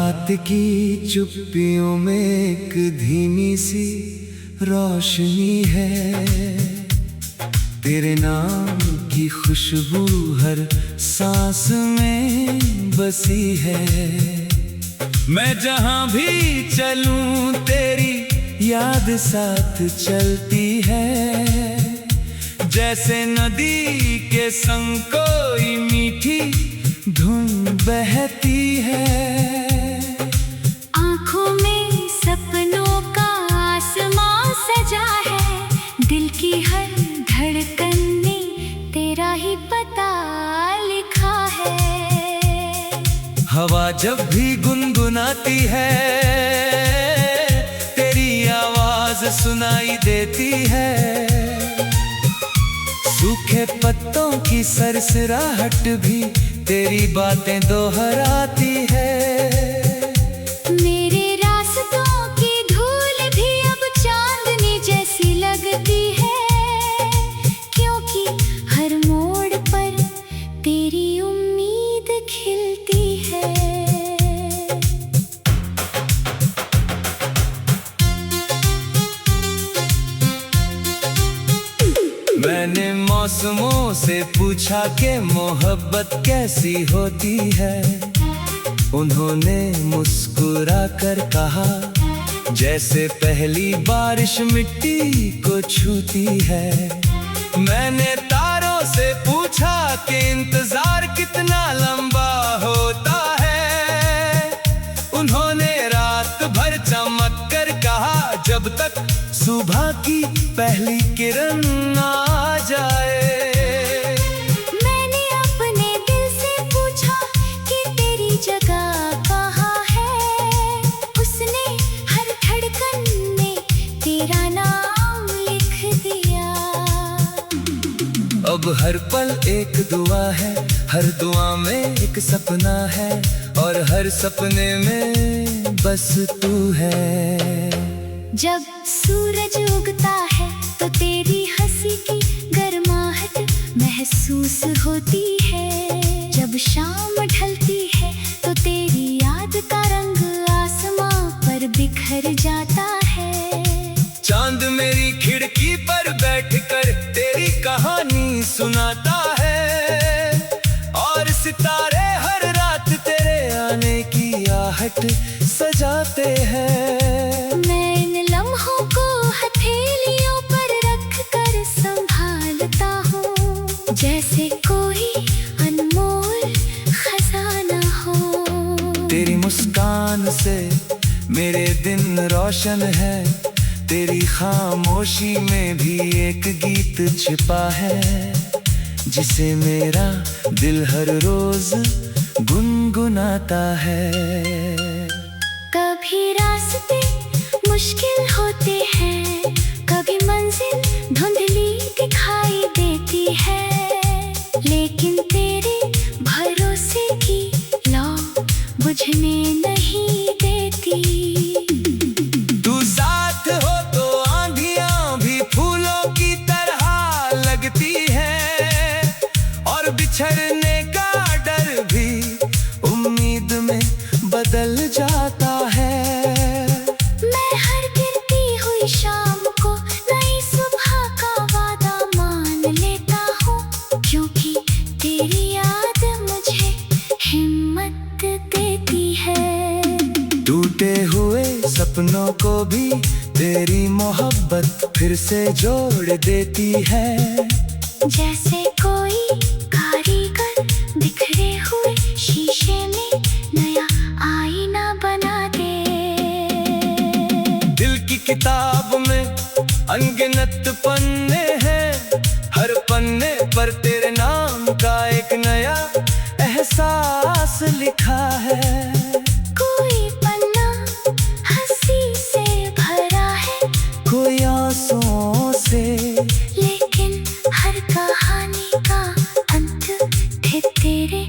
रात की चुप्पियों में एक धीमी सी रोशनी है। तेरे नाम की खुशबू हर सांस में बसी है। मैं जहां भी चलूं तेरी याद साथ चलती है। जैसे नदी के संग कोई मीठी धुन बहती है। आँखों में सपनों का आसमां सजा है। दिल की हर धड़कन में तेरा ही पता लिखा है। हवा जब भी गुनगुनाती है तेरी आवाज सुनाई देती है। सूखे पत्तों की सरसराहट भी तेरी बातें दोहराती है। मेरे रास्तों की धूल भी अब चांदनी जैसी लगती है। क्योंकि हर मोड़ पर तेरी उम्मीद खिलती है। मैंने मौसमों से पूछा कि मोहब्बत कैसी होती है। उन्होंने मुस्कुरा कर कहा जैसे पहली बारिश मिट्टी को छूती है। मैंने तारों से पूछा कि इंतजार कितना लंबा होता है। उन्होंने रात भर चमक कर कहा जब तक सुबह की पहली किरण आ जाए। मैंने अपने दिल से पूछा कि तेरी जगह कहाँ है। उसने हर धड़कन में तेरा नाम लिख दिया। अब हर पल एक दुआ है, हर दुआ में एक सपना है और हर सपने में बस तू है। जब सूरज उगता है तो तेरी हंसी की गर्माहट महसूस होती है। जब शाम ढलती है तो तेरी याद का रंग आसमां पर बिखर जाता है। चांद मेरी खिड़की पर बैठकर तेरी कहानी सुनाता है और सितारे हर रात तेरे आने की आहट सजाते हैं। मैं इन लम्हों को हथेलियों पर रख कर संभालता हूँ जैसे कोई अनमोल खजाना हो। तेरी मुस्कान से मेरे दिन रोशन है। तेरी खामोशी में भी एक गीत छिपा है जिसे मेरा दिल हर रोज गुनगुनाता है। कभी रास्ते मुश्किल होते हैं, कभी मंजिल धुंधली दिखाई देती है। लेकिन तेरे भरोसे की लौ बुझने नहीं देती। तू साथ हो तो आंधियां भी फूलों की तरह लगती है और बिछड़ने का डर भी उम्मीद में बदल जाता है। मैं हर गिरती हुई शाम को नई सुबह का वादा मान लेता हूँ। क्योंकि तेरी याद मुझे हिम्मत देती है। टूटे हुए सपनों को भी तेरी मोहब्बत फिर से जोड़ देती है। जैसे कोई कारीगर बिखरे हुए शीशे में नया आईना बना दे। दिल की किताब में अनगिनत पन्ने हैं, हर पन्ने पर तेरे नाम का एक नया एहसास लिखा है। कोई पन्ना हंसी से भरा है, कोई आंसुओं से, लेकिन हर कहानी का अंत फिर तेरे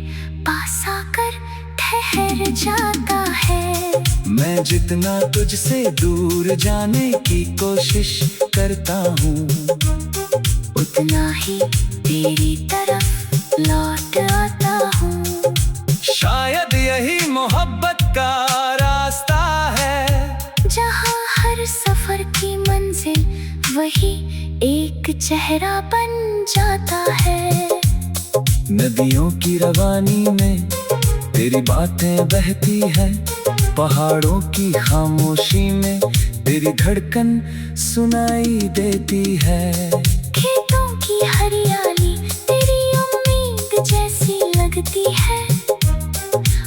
पास आकर ठहर जाता है। मैं जितना तुझसे दूर जाने की कोशिश करता हूँ उतना ही तेरी तरफ लौट आता हूँ। शायद यही मोहब्बत का चेहरा बन जाता है। नदियों की रवानी में तेरी बातें बहती है, पहाड़ों की खामोशी में तेरी धड़कन सुनाई देती है। खेतों की हरियाली तेरी उम्मीद जैसी लगती है,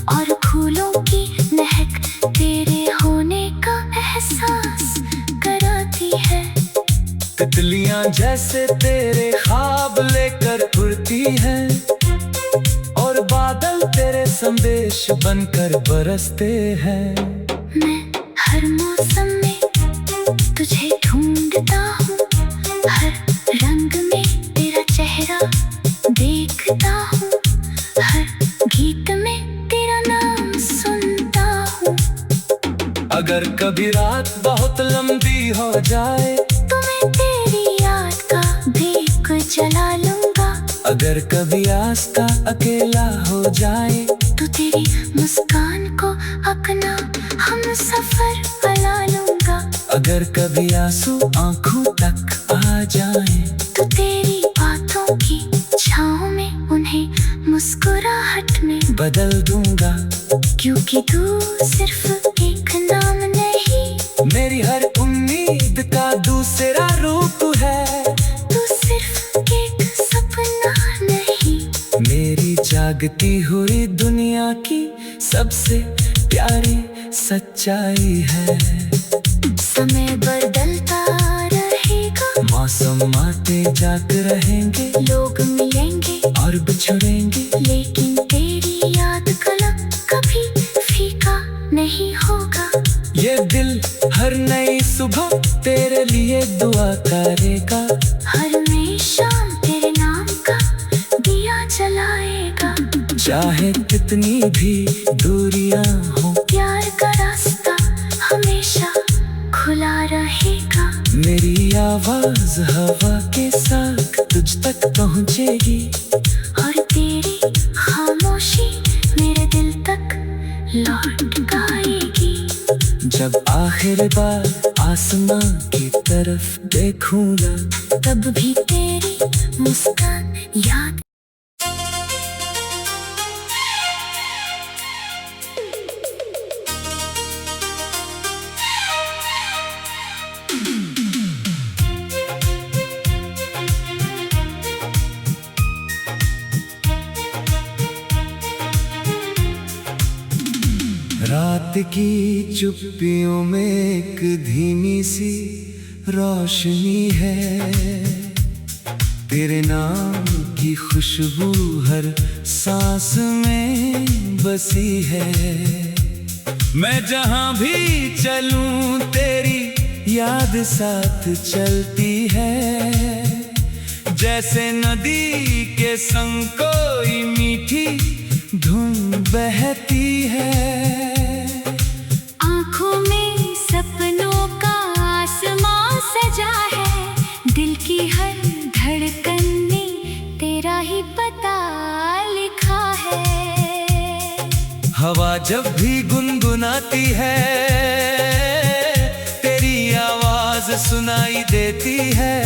और फूलों की महक तेरे होने का एहसास कराती है। तितलियां जैसे तेरे ख्वाब लेकर उड़ती हैं, और बादल तेरे संदेश बनकर बरसते हैं। मैं हर मौसम में तुझे ढूंढता हूँ, हर रंग में तेरा चेहरा देखता हूँ, हर गीत में तेरा नाम सुनता हूँ। अगर कभी रात बहुत लंबी हो जाए तो मैं तेरी याद का दीप जला लूंगा। अगर कभी आस्था अकेला हो जाए तो तेरी मुस्कान को अपना हम सफर बना लूंगा। अगर कभी आंसू आंखों तक आ जाए तो तेरी बातों की छाँव में उन्हें मुस्कुराहट में बदल दूंगा। क्योंकि तू सिर्फ एक नाम नहीं, मेरी हर उम्मीद का दूसरा रूप है। तू सिर्फ एक सपना नहीं, मेरी जागती हुई दुनिया की सबसे प्यारी सच्चाई है। समय बदलता रहेगा, मौसम आते जाते रहेंगे, लोग मिलेंगे और बिछड़ेंगे, लेकिन तेरी याद कभी फीका नहीं होगा। ये दिल हर नई सुबह तेरे लिए दुआ करेगा, हर नई शाम तेरे नाम का दिया जलाएगा। चाहे कितनी भी दूरियां हो, प्यार का रास्ता हमेशा खुला रहेगा। मेरी आवाज हवा के साथ तुझ तक पहुंचेगी, और तेरी खामोशी मेरे दिल तक लौट आएगी। जब आखिर बार आसमां की तरफ देखूंगा, तब भी तेरी मुस्कान याद। रात की चुप्पियों में एक धीमी सी रोशनी है, तेरे नाम की खुशबू हर सांस में बसी है। मैं जहां भी चलूं तेरी याद साथ चलती है, जैसे नदी के संग कोई मीठी धुन बहती है। आँखों में सपनों का आसमां सजा है, दिल की हर धड़कन में तेरा ही पता लिखा है। हवा जब भी गुनगुनाती है, तेरी आवाज सुनाई देती है।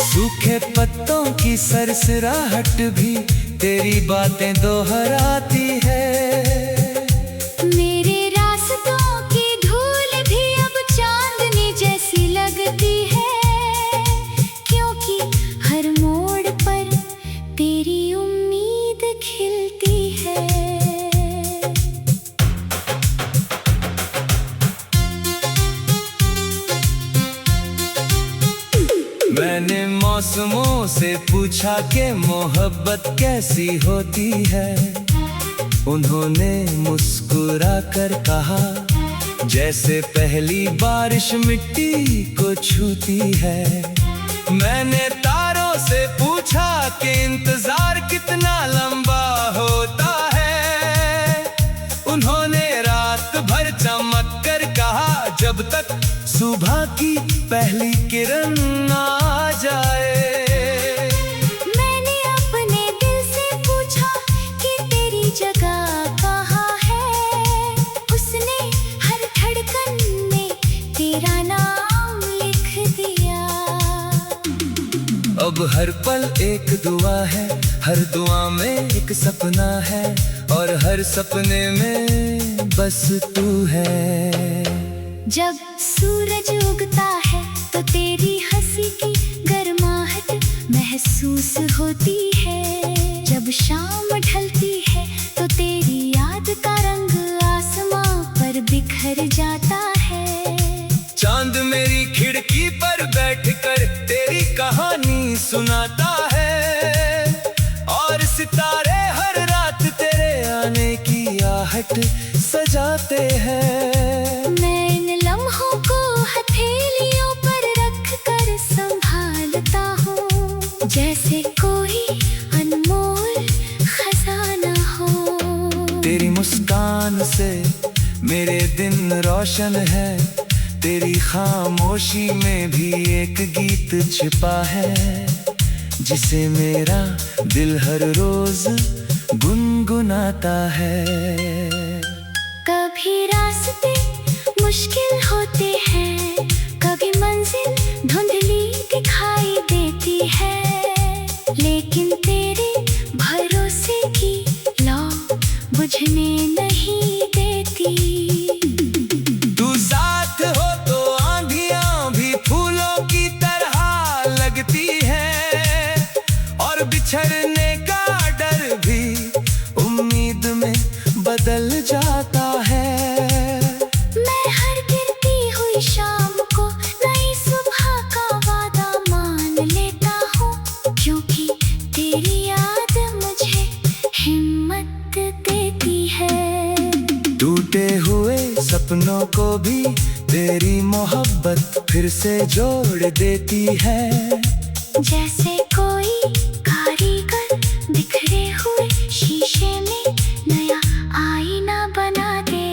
सूखे पत्तों की सरसराहट भी तेरी बातें दोहराती है। मेरे रास्तों की धूल भी अब चांदनी जैसी लगती है, क्योंकि हर मोड़ पर तेरी उम्मीद खिलती है। मैंने मौसमों से पूछा कि मोहब्बत कैसी होती है, उन्होंने मुस्कुरा कर कहा, जैसे पहली बारिश मिट्टी को छूती है। मैंने तारों से पूछा कि इंतजार कितना लंबा होता है, उन्होंने रात भर चमक कर कहा, जब तक सुबह की पहली किरण आ जाए। मैंने अपने दिल से पूछा कि तेरी जगह कहाँ है, उसने हर धड़कन में तेरा नाम लिख दिया। अब हर पल एक दुआ है, हर दुआ में एक सपना है, और हर सपने में बस तू है। जब सूरज उगता है तो तेरी हंसी की गर्माहट महसूस होती है। जब शाम ढलती है तो तेरी याद का रंग आसमां पर बिखर जाता है। चांद मेरी खिड़की पर बैठकर तेरी कहानी सुनाता है, और सितारे हर रात तेरे आने की आहट सजाते हैं। मैं इन लम्हों को हथेलियों पर रख कर संभालता हूँ, जैसे कोई अनमोल खजाना हो। तेरी मुस्कान से मेरे दिन रोशन है, तेरी खामोशी में भी एक गीत छिपा है, जिसे मेरा दिल हर रोज गुनगुनाता है। कभी रास्ते मुश्किल होते हैं, कभी मंजिल धुंधली दिखाई देती है, लेकिन तेरे भरोसे की लौ बुझने नहीं देती। तू साथ हो तो आंधियां भी फूलों की तरह लगती है, और बिछड़ने का डर भी उम्मीद में बदल जाता है। मैं हर गिरती हुई शाम को नई सुबह का वादा मान लेता हूँ, क्योंकि तेरी याद मुझे हिम्मत देती है। टूटे हुए सपनों को भी तेरी मोहब्बत फिर से जोड़ देती है, जैसे कोई कारीगर बिखरे हुए शीशे में नया आईना बना दे।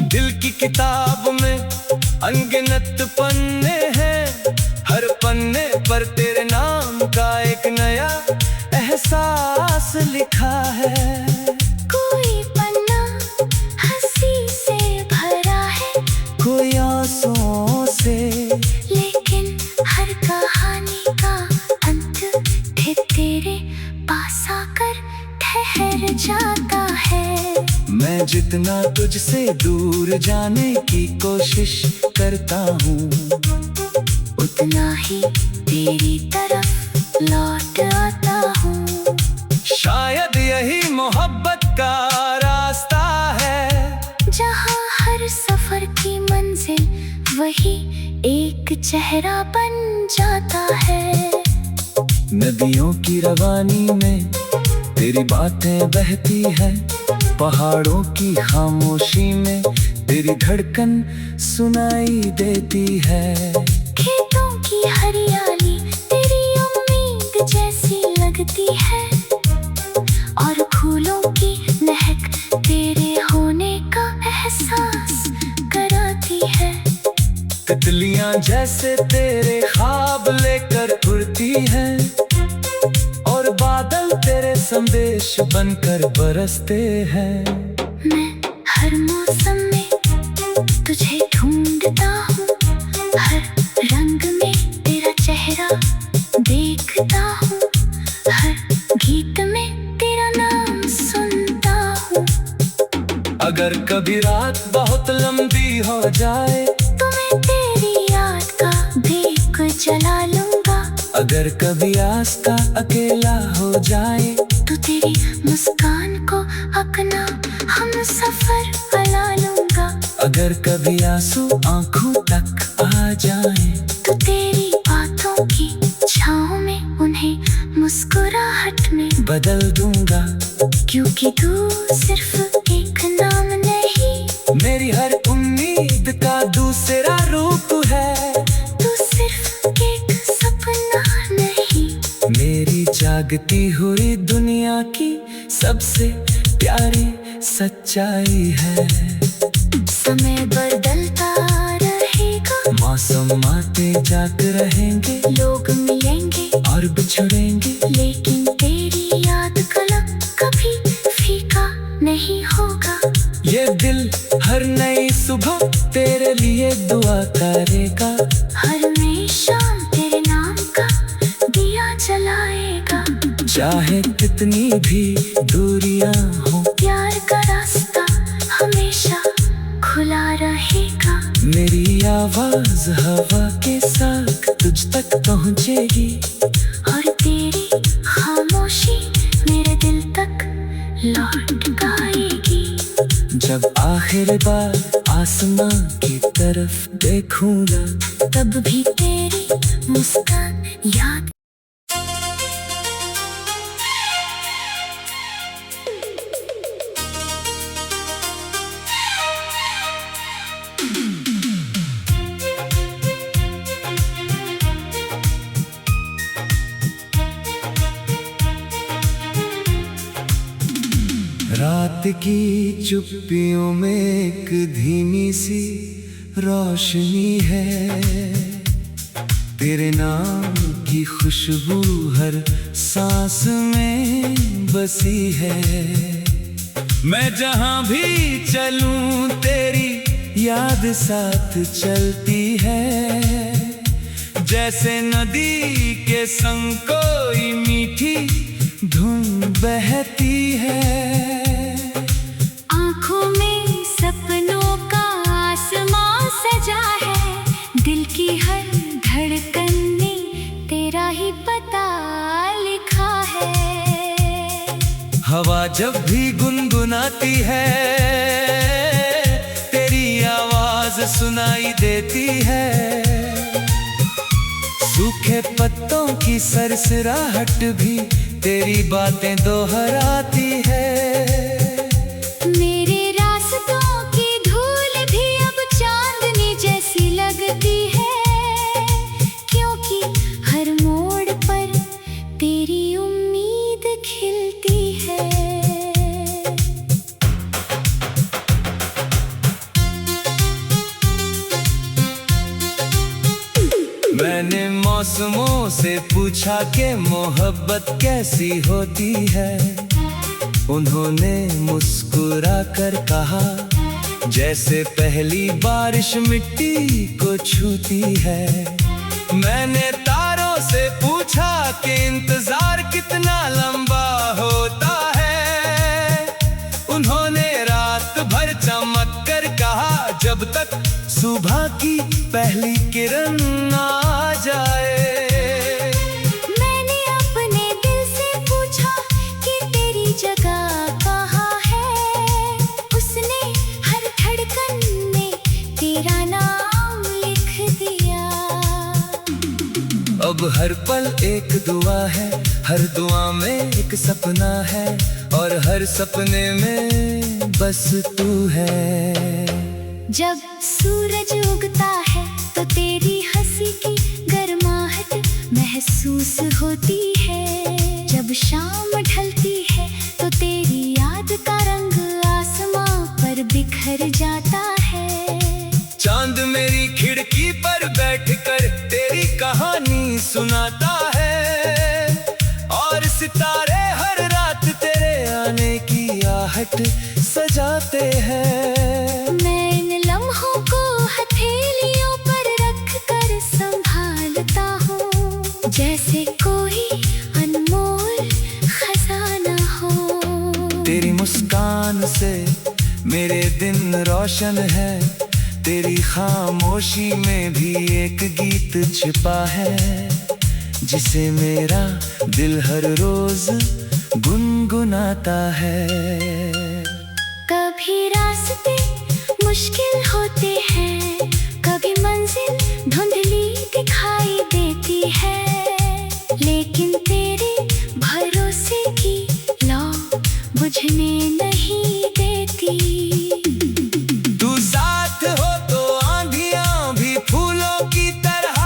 दिल की किताब में अनगिनत पन्ने हैं, हर पन्ने पर तेरे नाम का एक नया एहसास लिखा है। कोई पन्ना हंसी से भरा है, कोई आंसुओं से, लेकिन हर कहानी का अंत फिर तेरे पास आकर ठहर जाता है। मैं जितना तुझसे दूर जाने की कोशिश करता हूँ, उतना ही तेरी तरफ लौट आता हूँ। शायद यही मोहब्बत का रास्ता है, जहाँ हर सफर की मंजिल वही एक चेहरा बन जाता है। नदियों की रवानी में तेरी बातें बहती है, पहाड़ों की खामोशी में तेरी धड़कन सुनाई देती है। खेतों की हरियाली तेरी उम्मीद जैसी लगती है, और फूलों की महक तेरे होने का एहसास कराती है। तितलियां जैसे तेरे ख्वाब लेकर उड़ती हैं, और बादल तेरे संदेश बनकर बरसते हैं। मैं हर मौसम में तुझे ढूंढता हूँ, हर रंग में तेरा चेहरा देखता हूँ, हर गीत में तेरा नाम सुनता हूँ। अगर कभी रात बहुत लंबी हो जाए तो मैं तेरी याद का दीप जला लूंगा। अगर कभी आस का अकेला हो जाए तो तेरी मुस्कान को अपना हम सफर बना लूंगा। अगर कभी आंसू आंखों तक आ जाए तो तेरी बातों की छाँव में उन्हें मुस्कुराहट में बदल दूंगा। क्योंकि तू सिर्फ एक नाम नहीं, मेरी हर उम्मीद का दूसरा रूप है। तू सिर्फ एक सपना नहीं, मेरी जागती हुई दुनिया की सबसे प्यारी सच्चाई है। समय बदलता रहेगा, मौसम आते जाते रहेंगे, लोग मिलेंगे और बिछड़ेंगे, लेकिन तेरी याद का कभी फीका नहीं होगा। ये दिल हर नई सुबह तेरे लिए दुआ करेगा। हर नई शाम तेरे नाम का चाहे कितनी भी दूरियां हो, प्यार का रास्ता हमेशा खुला रहेगा। मेरी आवाज हवा के साथ तुझ तक पहुंचेगी, और तेरी खामोशी मेरे दिल तक लौट आएगी। जब आखिर बार आसमां की तरफ देखूंगा, तब भी तेरी मुस्कान याद। रात की चुप्पियों में एक धीमी सी रोशनी है, तेरे नाम की खुशबू हर सांस में बसी है। मैं जहां भी चलूं तेरी याद साथ चलती है, जैसे नदी के संग कोई मीठी धुन बहती है। आँखों में सपनों का आसमां सजा है, दिल की हर धड़कन में तेरा ही पता लिखा है। हवा जब भी गुनगुनाती है, तेरी आवाज सुनाई देती है। सूखे पत्तों की सरसराहट भी तेरी बातें दोहराती है। मेरे रास्तों की धूल भी अब चांदनी जैसी लगती है, क्योंकि हर मोड़ पर तेरी उम्मीद खिलती है। मैंने मौसमों से पूछा कि मोहब्बत कैसी होती है, उन्होंने मुस्कुरा कर कहा, जैसे पहली बारिश मिट्टी को छूती है। मैंने तारों से पूछा कि इंतजार कितना लंबा होता है, उन्होंने रात भर चमक कर कहा, जब तक सुबह की पहली किरण आ जाए। मैंने अपने दिल से पूछा कि तेरी जगह कहाँ है, उसने हर धड़कन में तेरा नाम लिख दिया। अब हर पल एक दुआ है, हर दुआ में एक सपना है, और हर सपने में बस तू है। जब सूरज उगता है तो तेरी हंसी की गर्माहट महसूस होती है। जब शाम ढलती है तो तेरी याद का रंग आसमां पर बिखर जाता है। चांद मेरी खिड़की पर बैठकर तेरी कहानी सुनाता है, और सितारे हर रात तेरे आने की आहट सजाते हैं। मैं इन लम्हों को हथेलियों पर रख कर संभालता हूँ, जैसे कोई अनमोल खजाना हो। तेरी मुस्कान से मेरे दिन रोशन है, तेरी खामोशी में भी एक गीत छिपा है, जिसे मेरा दिल हर रोज गुनगुनाता है। कभी रास्ते मुश्किल होते हैं, कभी मंजिल धुंधली दिखाई देती है, लेकिन तेरे भरोसे की लौ बुझने नहीं देती। तू साथ हो तो आंधियां भी फूलों की तरह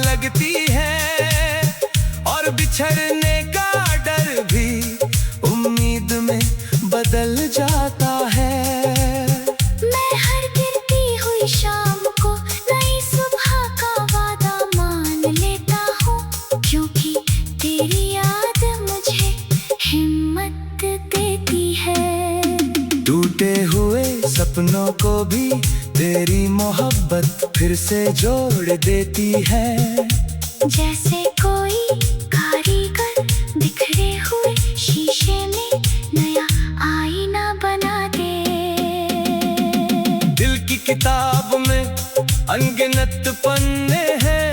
लगती है, और बिछड़ने का डर भी उम्मीद में बदल जाता है। मैं हर गिरती हुई शाम को नई सुबह का वादा मान लेता हूँ, क्योंकि तेरी याद मुझे हिम्मत देती है। टूटे हुए सपनों को भी तेरी मोहब्बत फिर से जोड़ देती है। जैसे कोई कारीगर बिखरे अनगिनत पन्ने हैं,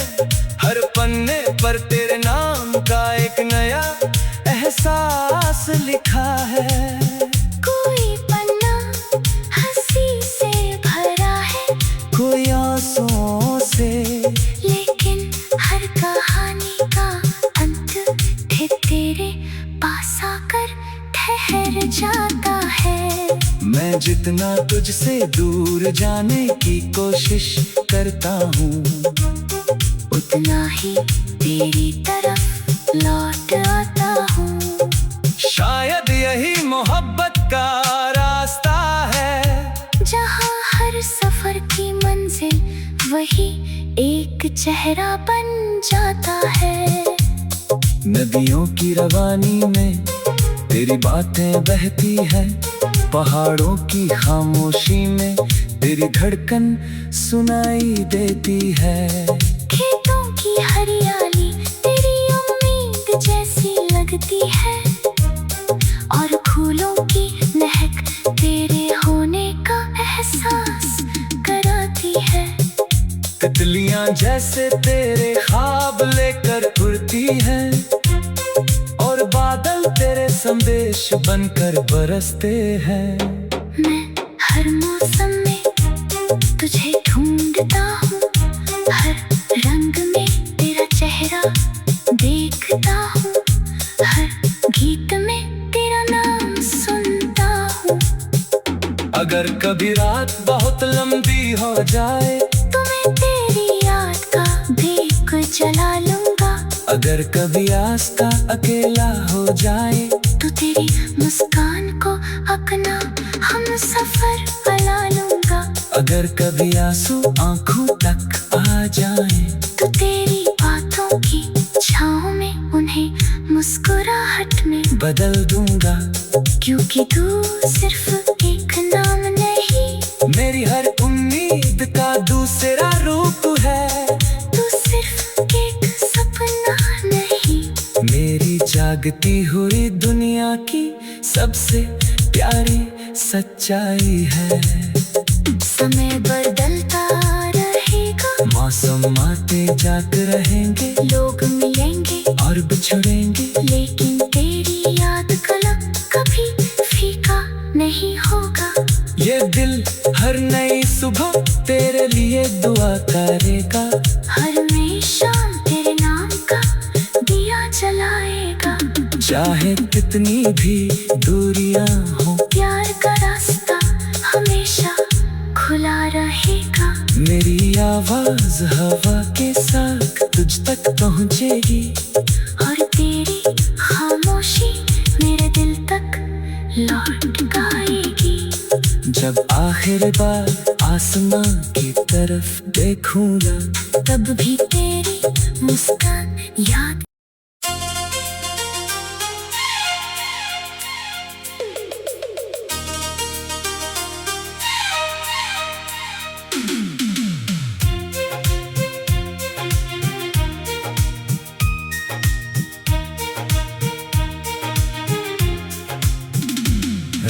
हर पन्ने पर तेरे नाम का एक नया एहसास लिखा है। कोई पन्ना हंसी से भरा है, कोई आंसुओं से, लेकिन हर कहानी का अंत फिर तेरे पास आकर ठहर जाता है। मैं जितना तुझसे दूर जाने की कोशिश करता हूँ, उतना ही तेरी तरफ लौट आता हूँ। शायद यही मोहब्बत का रास्ता है, जहाँ हर सफर की मंजिल वही एक चेहरा बन जाता है। नदियों की रवानी में तेरी बातें बहती है, पहाड़ों की खामोशी में तेरी धड़कन सुनाई देती है। खेतों की हरियाली तेरी उम्मीद जैसी लगती है, और फूलों की महक तेरे होने का एहसास कराती है। तितलियां जैसे तेरे ख्वाब लेकर उड़ती हैं, और बादल तेरे संदेश बनकर बरसते हैं। मैं हर मौसम में तुझे ढूंढता हूँ, हर रंग में तेरा चेहरा देखता हूँ, हर गीत में तेरा नाम सुनता हूँ। अगर कभी रात बहुत लंबी हो जाए तो मैं तेरी याद का दीप जला लूंगा, अगर कभी आस्था अकेला हो जाए तो तेरी मुस्कान को अपना हम सफर बना लूंगा। अगर कभी आंसू आंखों तक आ जाए तो तेरी बातों की छाँव में उन्हें मुस्कुराहट में बदल दूंगा। क्योंकि तू सिर्फ एक नाम नहीं, मेरी हर उम्मीद का दूसरा रूप है। तू सिर्फ एक सपना नहीं, मेरी जागती हुई दुनिया की सबसे प्यारी सच्चाई है। समय बदलता रहेगा, मौसम आते जाते रहेंगे, लोग मिलेंगे और बिछड़ेंगे, लेकिन तेरी याद कलम कभी फीका नहीं होगा। ये दिल हर नई सुबह तेरे लिए दुआ करेगा, हमेशा तेरे नाम का दिया जलाएगा। चाहे कितनी भी दूरियां हो, प्यार का रास्ता हमेशा खुला रहेगा। मेरी आवाज हवा के साथ तुझ तक पहुंचेगी, और तेरी खामोशी मेरे दिल तक लौट आएगी। जब आखिर बार आसमां की तरफ देखूंगा, तब भी तेरी मुस्कान याद।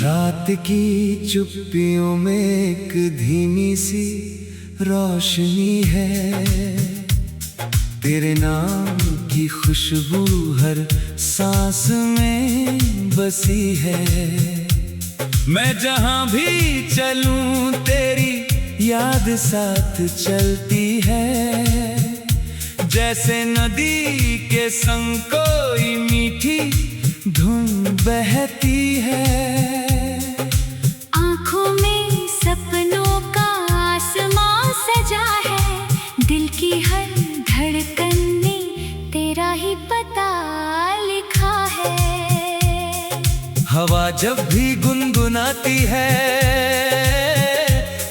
रात की चुप्पियों में एक धीमी सी रोशनी है, तेरे नाम की खुशबू हर सांस में बसी है। मैं जहां भी चलूं तेरी याद साथ चलती है, जैसे नदी के संग कोई मीठी धुन बहती है। आँखों में सपनों का आसमां सजा है, दिल की हर धड़कन में तेरा ही पता लिखा है। हवा जब भी गुनगुनाती है,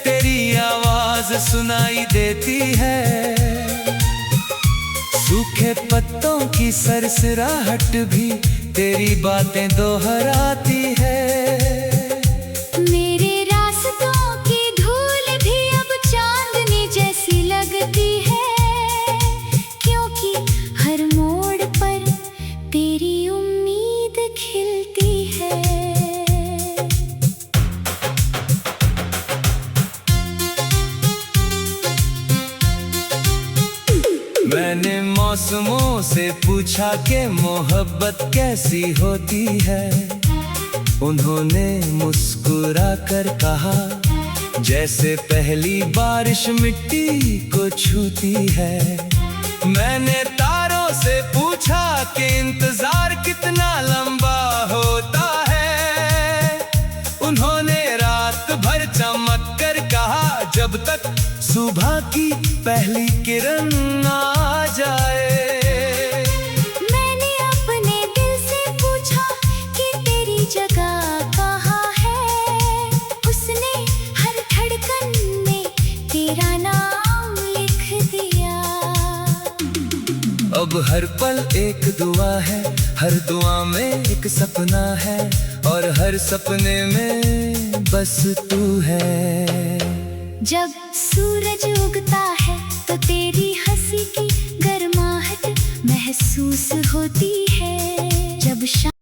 तेरी आवाज सुनाई देती है। सूखे पत्तों की सरसराहट भी तेरी बातें दोहराती है। मेरे रास्तों की धूल भी अब चांदनी जैसी लगती है, क्योंकि हर मोड़ पर तेरी उम्मीद खिलती है। पूछा कि मोहब्बत कैसी होती है, उन्होंने मुस्कुरा कर कहा, जैसे पहली बारिश मिट्टी को छूती है। मैंने तारों से पूछा कि इंतजार कितना लंबा होता है, उन्होंने रात भर चमक कर कहा, जब तक सुबह की पहली किरण आ जाए। मैंने अपने दिल से पूछा कि तेरी जगह कहाँ है, उसने हर धड़कन में तेरा नाम लिख दिया। अब हर पल एक दुआ है, हर दुआ में एक सपना है, और हर सपने में बस तू है। जब सूरज उगता है तो तेरी हंसी की गर्माहट महसूस होती है, जब शाम